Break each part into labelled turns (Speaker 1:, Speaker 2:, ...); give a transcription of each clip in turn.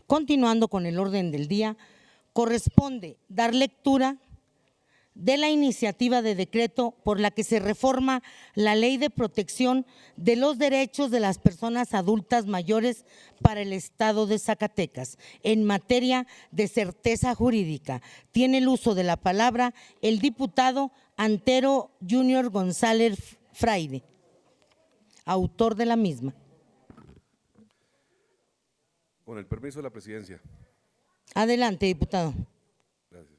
Speaker 1: Continuando con el orden del día, corresponde dar lectura de la iniciativa de decreto por la que se reforma la Ley de Protección de los Derechos de las Personas Adultas Mayores para el Estado de Zacatecas en materia de certeza jurídica. Tiene el uso de la palabra el diputado Antero Junior González Fraile, autor de la misma.
Speaker 2: Con el permiso de la presidencia.
Speaker 1: Adelante, diputado.
Speaker 2: Gracias.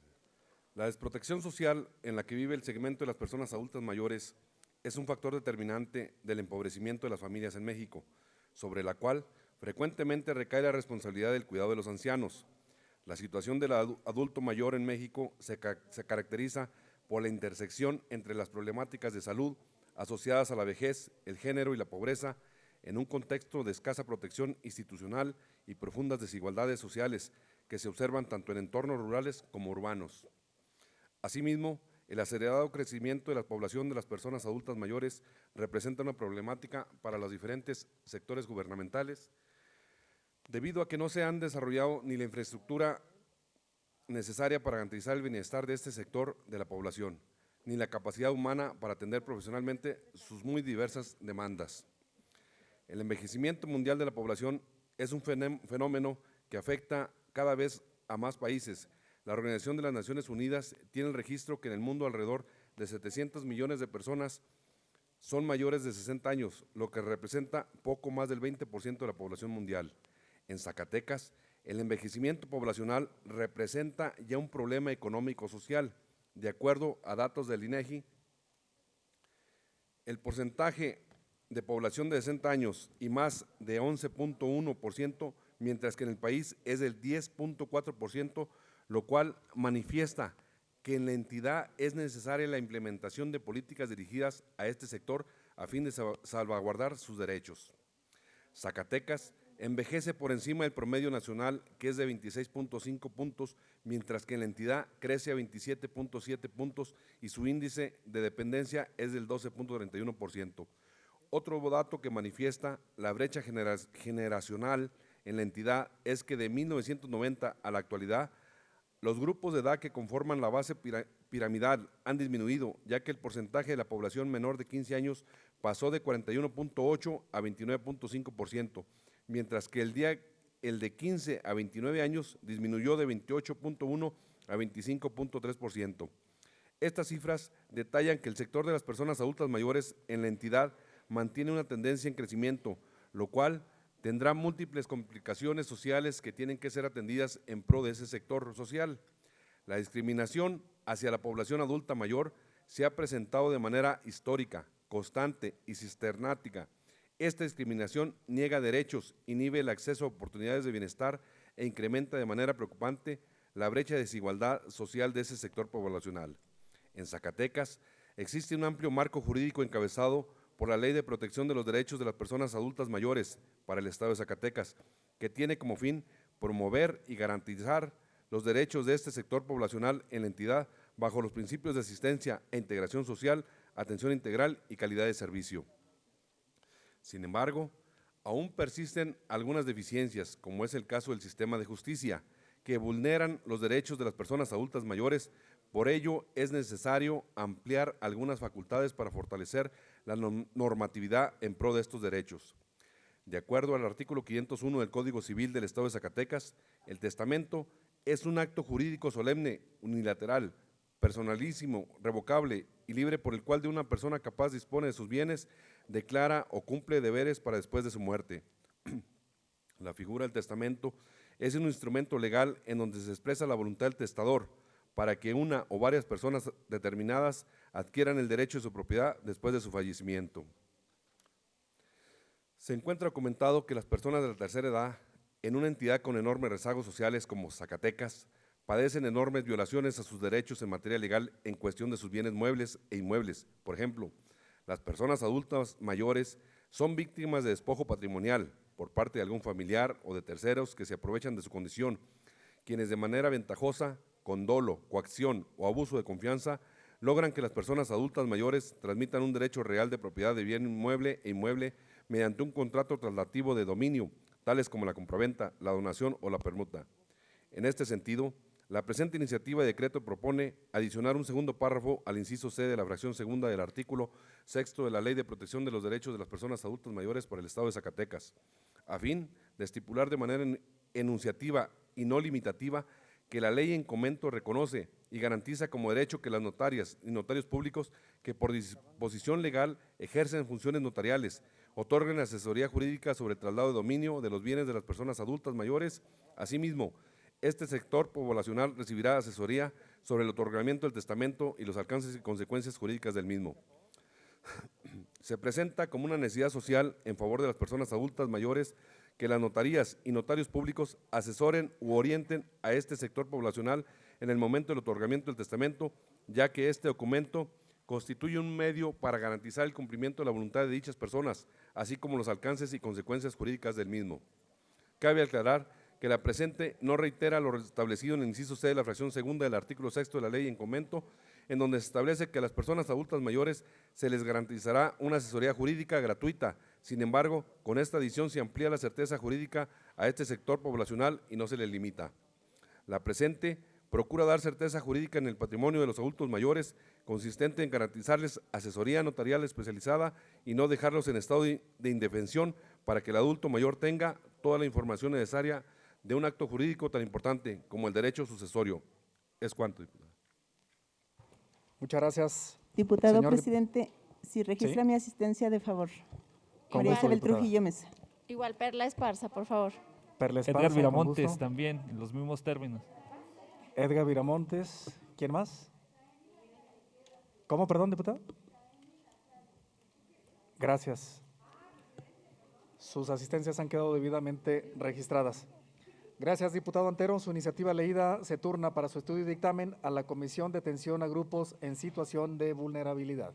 Speaker 2: La desprotección social en la que vive el segmento de las personas adultas mayores es un factor determinante del empobrecimiento de las familias en México, sobre la cual frecuentemente recae la responsabilidad del cuidado de los ancianos. La situación del adulto mayor en México se caracteriza por la intersección entre las problemáticas de salud asociadas a la vejez, el género y la pobreza, en un contexto de escasa protección institucional y profundas desigualdades sociales que se observan tanto en entornos rurales como urbanos. Asimismo, el acelerado crecimiento de la población de las personas adultas mayores representa una problemática para los diferentes sectores gubernamentales, debido a que no se han desarrollado ni la infraestructura necesaria para garantizar el bienestar de este sector de la población, ni la capacidad humana para atender profesionalmente sus muy diversas demandas. El envejecimiento mundial de la población es un fenómeno que afecta cada vez a más países. La Organización de las Naciones Unidas tiene el registro que en el mundo alrededor de 700 millones de personas son mayores de 60 años, lo que representa poco más del 20% de la población mundial. En Zacatecas, el envejecimiento poblacional representa ya un problema económico-social. De acuerdo a datos del INEGI, el porcentaje de población de 60 años y más de 11.1%, mientras que en el país es del 10.4%, lo cual manifiesta que en la entidad es necesaria la implementación de políticas dirigidas a este sector a fin de salvaguardar sus derechos. Zacatecas envejece por encima del promedio nacional, que es de 26.5 puntos, mientras que en la entidad crece a 27.7 puntos y su índice de dependencia es del 12.31%. Otro dato que manifiesta la brecha generacional en la entidad es que de 1990 a la actualidad, los grupos de edad que conforman la base piramidal han disminuido, ya que el porcentaje de la población menor de 15 años pasó de 41.8 a 29.5%, mientras que el de 15 a 29 años disminuyó de 28.1 a 25.3%. Estas cifras detallan que el sector de las personas adultas mayores en la entidad mantiene una tendencia en crecimiento, lo cual tendrá múltiples complicaciones sociales que tienen que ser atendidas en pro de ese sector social. La discriminación hacia la población adulta mayor se ha presentado de manera histórica, constante y sistemática. Esta discriminación niega derechos, inhibe el acceso a oportunidades de bienestar e incrementa de manera preocupante la brecha de desigualdad social de ese sector poblacional. En Zacatecas existe un amplio marco jurídico encabezado por la Ley de Protección de los Derechos de las Personas Adultas Mayores para el Estado de Zacatecas, que tiene como fin promover y garantizar los derechos de este sector poblacional en la entidad bajo los principios de asistencia e integración social, atención integral y calidad de servicio. Sin embargo, aún persisten algunas deficiencias, como es el caso del sistema de justicia, que vulneran los derechos de las personas adultas mayores. Por ello, es necesario ampliar algunas facultades para fortalecer la normatividad en pro de estos derechos. De acuerdo al artículo 501 del Código Civil del Estado de Zacatecas, el testamento es un acto jurídico solemne, unilateral, personalísimo, revocable y libre por el cual de una persona capaz dispone de sus bienes, declara o cumple deberes para después de su muerte. La figura del testamento es un instrumento legal en donde se expresa la voluntad del testador para que una o varias personas determinadas adquieran el derecho de su propiedad después de su fallecimiento. Se encuentra documentado que las personas de la tercera edad, en una entidad con enormes rezagos sociales como Zacatecas, padecen enormes violaciones a sus derechos en materia legal en cuestión de sus bienes muebles e inmuebles. Por ejemplo, las personas adultas mayores son víctimas de despojo patrimonial por parte de algún familiar o de terceros que se aprovechan de su condición, quienes de manera ventajosa, con dolo, coacción o abuso de confianza, logran que las personas adultas mayores transmitan un derecho real de propiedad de bien inmueble e inmueble mediante un contrato traslativo de dominio, tales como la compraventa, la donación o la permuta. En este sentido, la presente iniciativa de decreto propone adicionar un segundo párrafo al inciso C de la fracción segunda del artículo 6 de la Ley de Protección de los Derechos de las Personas Adultas Mayores por el Estado de Zacatecas, a fin de estipular de manera enunciativa y no limitativa que la ley en comento reconoce y garantiza como derecho que las notarias y notarios públicos que por disposición legal ejercen funciones notariales, otorguen asesoría jurídica sobre el traslado de dominio de los bienes de las personas adultas mayores. Asimismo, este sector poblacional recibirá asesoría sobre el otorgamiento del testamento y los alcances y consecuencias jurídicas del mismo. Se presenta como una necesidad social en favor de las personas adultas mayores que las notarías y notarios públicos asesoren u orienten a este sector poblacional en el momento del otorgamiento del testamento, ya que este documento constituye un medio para garantizar el cumplimiento de la voluntad de dichas personas, así como los alcances y consecuencias jurídicas del mismo. Cabe aclarar que la presente no reitera lo establecido en el inciso C de la fracción segunda del artículo 6 de la ley en comento, en donde se establece que a las personas adultas mayores se les garantizará una asesoría jurídica gratuita. Sin embargo, con esta adición se amplía la certeza jurídica a este sector poblacional y no se le limita. La presente procura dar certeza jurídica en el patrimonio de los adultos mayores, consistente en garantizarles asesoría notarial especializada y no dejarlos en estado de indefensión para que el adulto mayor tenga toda la información necesaria de un acto jurídico tan importante como el derecho sucesorio. Es cuanto, diputada.
Speaker 3: Muchas gracias.
Speaker 4: Diputado
Speaker 3: Señor
Speaker 4: presidente, si regisra
Speaker 3: Sí.
Speaker 4: mi asistencia de favor.
Speaker 3: Con
Speaker 4: María
Speaker 3: gusto,
Speaker 4: Isabel
Speaker 3: diputada.
Speaker 4: Trujillo Mesa.
Speaker 5: Igual Perla Esparza, por favor.
Speaker 3: Perla Esparza,
Speaker 6: Edgar
Speaker 3: con
Speaker 6: Viramontes
Speaker 3: gusto.
Speaker 6: también, en los mismos términos.
Speaker 3: Edgar Viramontes. ¿Quién más? ¿Cómo, perdón, diputado? Gracias. Sus asistencias han quedado debidamente registradas. Gracias, diputado Antero. Su iniciativa leída se turna para su estudio y dictamen a la Comisión de Atención a Grupos en Situación de Vulnerabilidad.